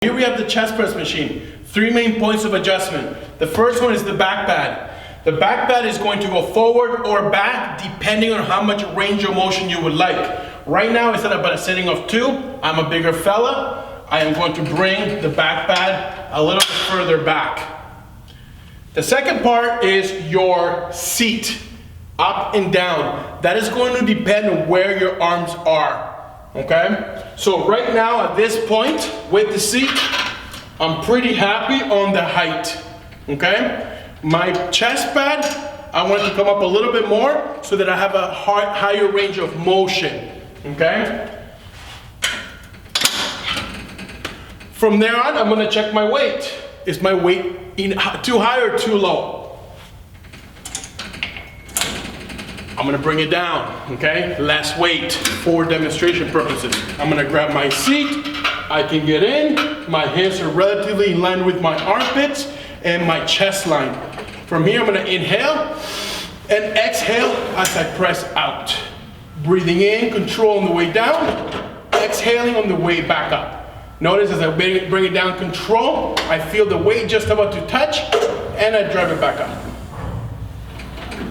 Here we have the chest press machine. 3 main points of adjustment. The first one is the back pad. The back pad is going to go forward or back depending on how much range of motion you would like. Right now it's at about a setting of 2. I'm a bigger fella. I am going to bring the back pad a little bit further back. The second part is your seat, up and down. That is going to depend on where your arms are. Okay, so right now at this point with the seat, I'm pretty happy on the height. Okay, my chest pad, I want it to come up a little bit more so that I have a higher range of motion. Okay, from there on, I'm going to check my weight. Is my weight too high or too low? I'm gonna bring it down, okay? Less weight for demonstration purposes. I'm gonna grab my seat, I can get in, my hands are relatively in line with my armpits and my chest line. From here, I'm gonna inhale and exhale as I press out. Breathing in, control on the way down, exhaling on the way back up. Notice as I bring it down, control, I feel the weight just about to touch and I drive it back up.